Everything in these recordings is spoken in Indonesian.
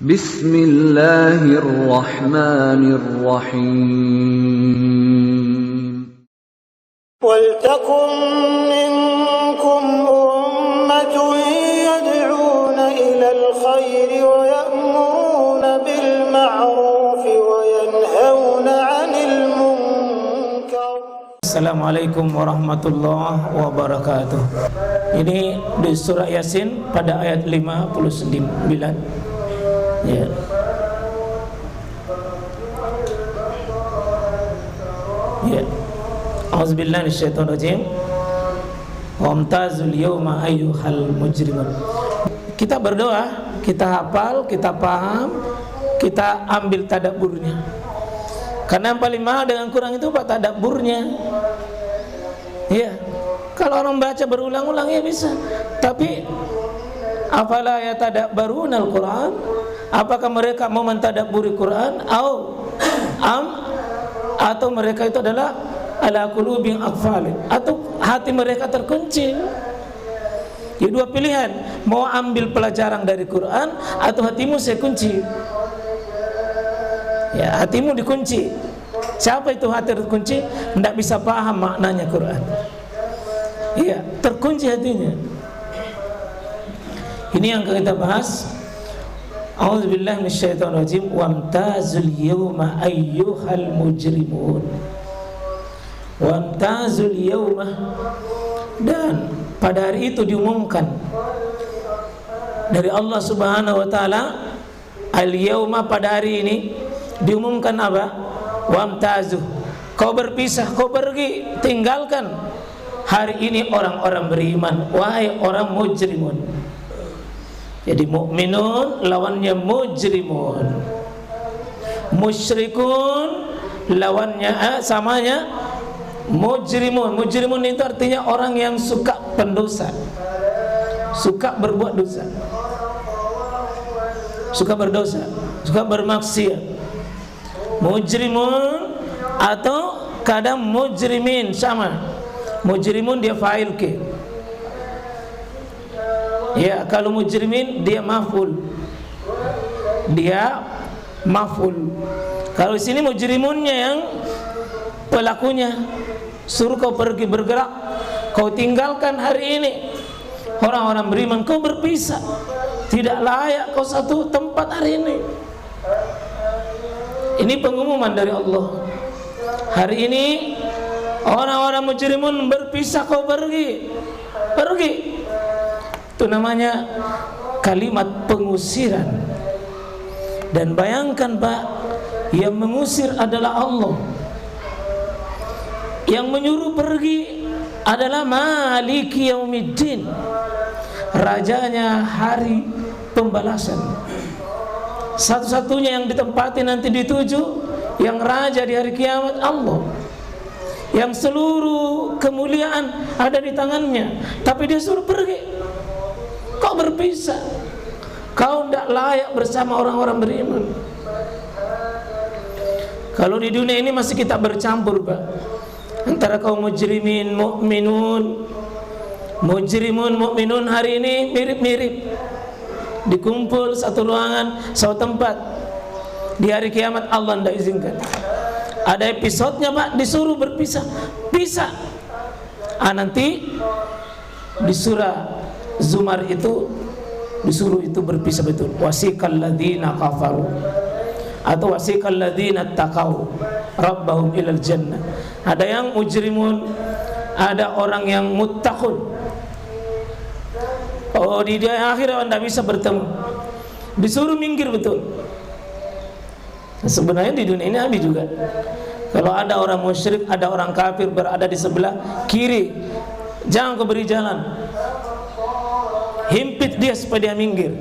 Bismillahirrahmanirrahim. وَلْتَكُنْ مِنْكُمْ أُمَّةٌ يَدْعُونَ إِلَى الْخَيْرِ وَيَأْمُرُونَ بِالْمَعْرُوفِ وَيَنْهَوْنَ عَنِ الْمُنْكَرِ. Assalamualaikum warahmatullahi wabarakatuh. Ini di surah Yasin pada ayat 59. Ya. Ya. Auzubillahi minasyaitonirrajim. Wamtazul yawma ayyuhal mujrimun. Kita berdoa, kita hafal, kita paham, kita ambil tadabburnya. Karena yang paling mahal dengan Quran itu pak tadabburnya. Iya. Kalau orang baca berulang-ulang ya bisa. Tapi afala yatadabbarunal Quran? Apakah mereka mau mentadabburi Quran? Atau mereka itu adalah ala qulubin aqfal, atau hati mereka terkunci. Jadi dua pilihan, mau ambil pelajaran dari Quran atau hatimu saya kunci. Ya, hatimu dikunci. Siapa itu hati terkunci? Tidak bisa paham maknanya Quran. Iya, terkunci hatinya. Ini yang kita bahas. A'udzubillahi minasyaitonirrajim. Wamtazul yawma ayyuhal mujrimun. Wamtazul yawma, dan pada hari itu diumumkan dari Allah Subhanahu wa taala, al yawma, pada hari ini diumumkan apa? Wamtazu, kau berpisah, kau pergi, tinggalkan hari ini orang-orang beriman, wahai orang mujrimun. Jadi mukminun lawannya mujrimun, musyrikun lawannya samanya mujrimun. Mujrimun itu artinya orang yang suka pendosa, suka berbuat dosa, suka berdosa, suka bermaksiat. Mujrimun atau kadang mujrimin sama. Mujrimun dia fa'il ke. Ya, kalau mujrimin dia maf'ul. Dia maf'ul. Kalau di sini mujrimunnya yang pelakunya. Suruh kau pergi bergerak, kau tinggalkan hari ini orang-orang beriman, kau berpisah, tidak layak kau satu tempat hari ini. Ini pengumuman dari Allah. Hari ini orang-orang mujrimun berpisah, kau pergi. Itu namanya kalimat pengusiran. Dan bayangkan Pak, yang mengusir adalah Allah. Yang menyuruh pergi adalah Maliki Yaumiddin, rajanya hari pembalasan. Satu-satunya yang ditempati nanti dituju, yang raja di hari kiamat, Allah. Yang seluruh kemuliaan ada di tangannya. Tapi dia suruh pergi. Kau berpisah, kau tidak layak bersama orang-orang beriman. Kalau di dunia ini masih kita bercampur Pak, antara kaum mujrimin, mukminun. Mujrimun, mukminun hari ini mirip-mirip, dikumpul satu ruangan, satu tempat. Di hari kiamat Allah tidak izinkan. Ada episodenya Pak, disuruh berpisah, pisah. Nanti di surah Zumar itu disuruh itu berpisah betul. Wasiqal ladzina kafaru atau wasiqal ladzina taqau rabbahum ilal jannah. Ada yang mujrimun, ada orang yang muttaqun. Oh, di akhir Anda bisa bertemu. Disuruh minggir betul. Sebenarnya di dunia ini habis juga. Kalau ada orang musyrik, ada orang kafir berada di sebelah kiri, jangan kau beri jalan. Himpit dia supaya dia minggir.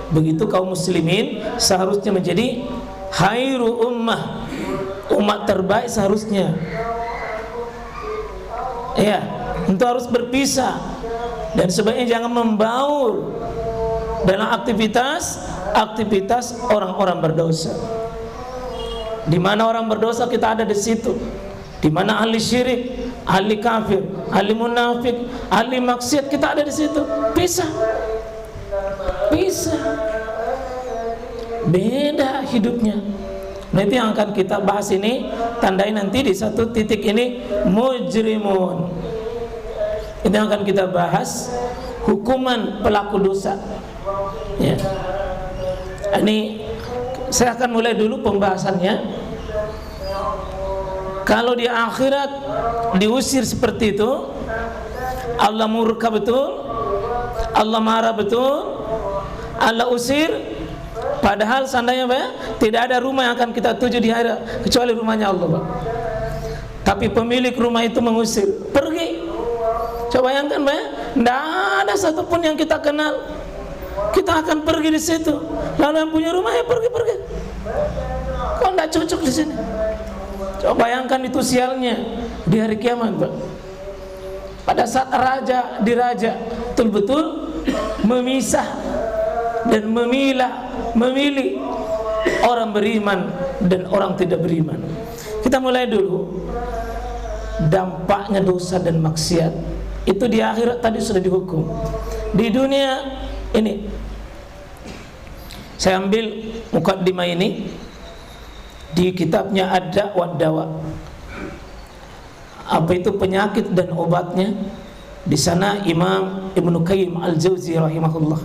Begitu kaum muslimin seharusnya menjadi khairu ummah, umat terbaik seharusnya. Ya, itu harus berpisah. Dan sebaiknya jangan membaur dalam aktivitas orang-orang berdosa. Di mana orang berdosa kita ada di situ. Di mana ahli syirik, ahli kafir, ahli munafik, ahli maksiat kita ada di situ. Pisah. beda hidupnya. Nah itu yang akan kita bahas ini, tandai nanti di satu titik ini mujrimun. Itu yang akan kita bahas, hukuman pelaku dosa. Ya. Ini saya akan mulai dulu pembahasannya. Kalau di akhirat diusir seperti itu, Allah murka betul, Allah marah betul, Allah usir. Padahal seandainya tidak ada rumah yang akan kita tuju di akhirat kecuali rumahnya Allah, Pak. Tapi pemilik rumah itu mengusir, pergi. Coba bayangkan, Pak, tidak ada satupun yang kita kenal. Kita akan pergi di situ. Lalu yang punya rumah ya pergi. Kok tidak cocok di sini? Coba bayangkan itu sialnya di hari kiamat, Pak. Pada saat raja diraja betul-betul memisah dan memilih orang beriman dan orang tidak beriman. Kita mulai dulu dampaknya dosa dan maksiat. Itu di akhirat tadi sudah dihukum. Di dunia ini saya ambil mukaddimah ini di kitabnya Ad-Da' wad-Dawa. Apa itu penyakit dan obatnya? Di sana Imam Ibnu Qayyim Al-Jauzi rahimahullah.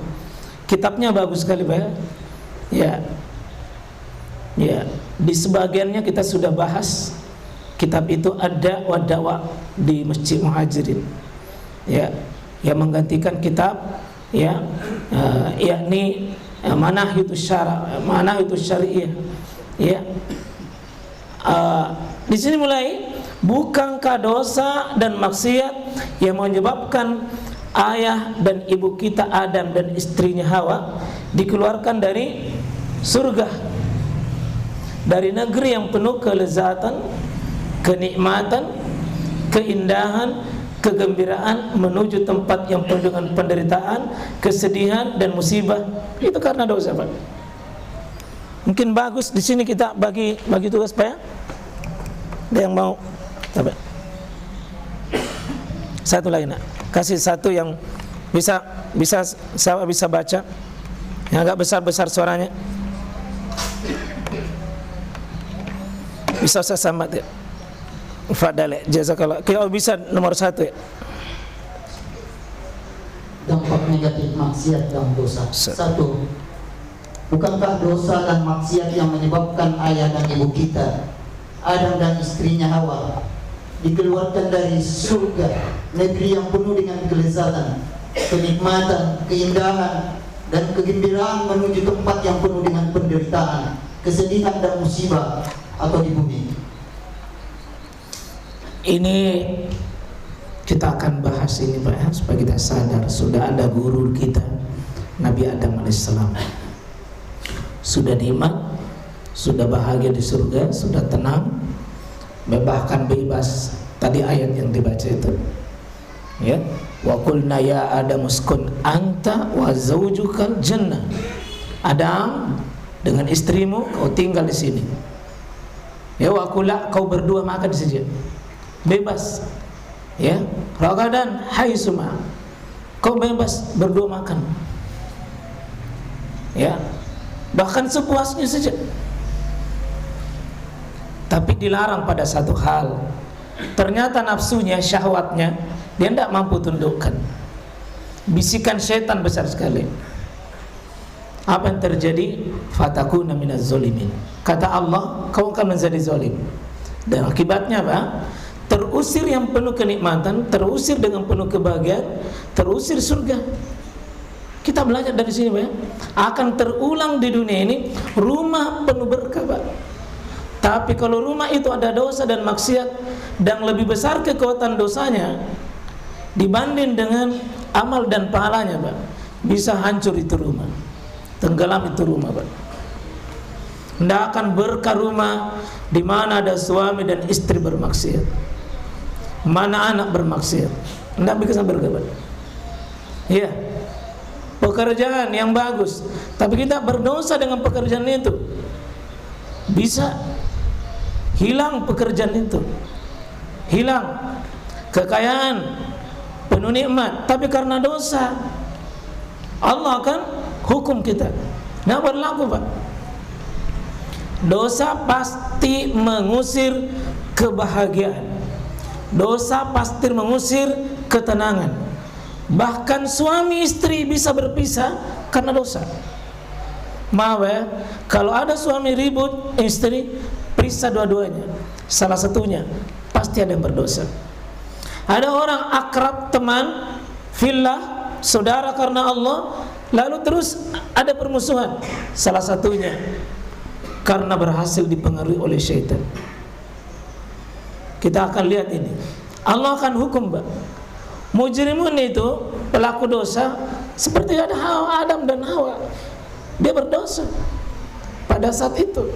Kitabnya bagus sekali, Pak. Ya. Di sebagiannya kita sudah bahas. Kitab itu Ad-Da' wad-Dawa di Masjid Muhajirin. Ya, yang menggantikan kitab yakni Manahitus Syari'iyah. Ya. Di sini mulai, bukankah dosa dan maksiat yang menyebabkan ayah dan ibu kita Adam dan istrinya Hawa dikeluarkan dari surga, dari negeri yang penuh kelezatan, kenikmatan, keindahan, kegembiraan, menuju tempat yang penuh dengan penderitaan, kesedihan dan musibah. Itu karena dosa, Pak. Mungkin bagus di sini kita bagi tugas, Pak, ya. Ada yang mau? Coba. Satu lagi, nak. Kasih satu yang bisa baca, yang agak besar suaranya. Bisa saya sambat, ya. Fadal, jazakallah. Kalau bisa nomor 1, ya. Dampak negatif maksiat dan dosa. 1. Bukankah dosa dan maksiat yang menyebabkan ayah dan ibu kita Adam dan istrinya Hawa dikeluarkan dari surga, negeri yang penuh dengan kelezatan, kenikmatan, keindahan, dan kegembiraan, menuju tempat yang penuh dengan penderitaan, kesedihan dan musibah, atau di bumi? Ini kita akan bahas ini, Pak, ya, supaya kita sadar sudah ada guru kita Nabi Adam alaihissalam. Sudah nikmat, sudah bahagia di surga, sudah tenang, bahkan bebas. Tadi ayat yang dibaca itu, ya, wa qulna ya Adam uskun anta wa zaujukal jannah. Adam, dengan istrimu kau tinggal di sini. Ya, wa qula, kau berdua makan saja, bebas. Ya, ragadan haitsuma, kau bebas berdua makan. Ya, bahkan sepuasnya saja. Tapi dilarang pada satu hal. Ternyata nafsunya, syahwatnya, dia tidak mampu tundukkan. Bisikan syaitan besar sekali. Apa yang terjadi? Fatakuna minaz zalimin. Kata Allah, kau akan menjadi zalim. Dan akibatnya apa? Terusir yang penuh kenikmatan, terusir dengan penuh kebahagiaan, terusir surga. Kita belajar dari sini, Pak. Akan terulang di dunia ini rumah penuh berkah, Pak. Tapi kalau rumah itu ada dosa dan maksiat, dan lebih besar kekuatan dosanya dibanding dengan amal dan pahalanya, Pak, bisa hancur itu rumah, tenggelam itu rumah, Pak. Tidak akan berkah rumah di mana ada suami dan istri bermaksiat, mana anak bermaksiat. Tidak bisa berkah, Pak. Iya. Pekerjaan yang bagus, tapi kita berdosa dengan pekerjaan itu, bisa hilang pekerjaan itu, hilang kekayaan, penuh nikmat, tapi karena dosa Allah akan hukum kita. Nggak berlaku, Pak. Dosa pasti mengusir kebahagiaan. Dosa pasti mengusir ketenangan. Bahkan suami istri bisa berpisah karena dosa. Maaf ya, kalau ada suami ribut, istri pisah dua-duanya, salah satunya pasti ada yang berdosa. Ada orang akrab, teman, fillah, saudara karena Allah, lalu terus ada permusuhan, salah satunya karena berhasil dipengaruhi oleh syaitan. Kita akan lihat ini. Allah akan hukum, Pak. Mujrimun itu pelaku dosa seperti ada Adam dan Hawa. Dia berdosa pada saat itu.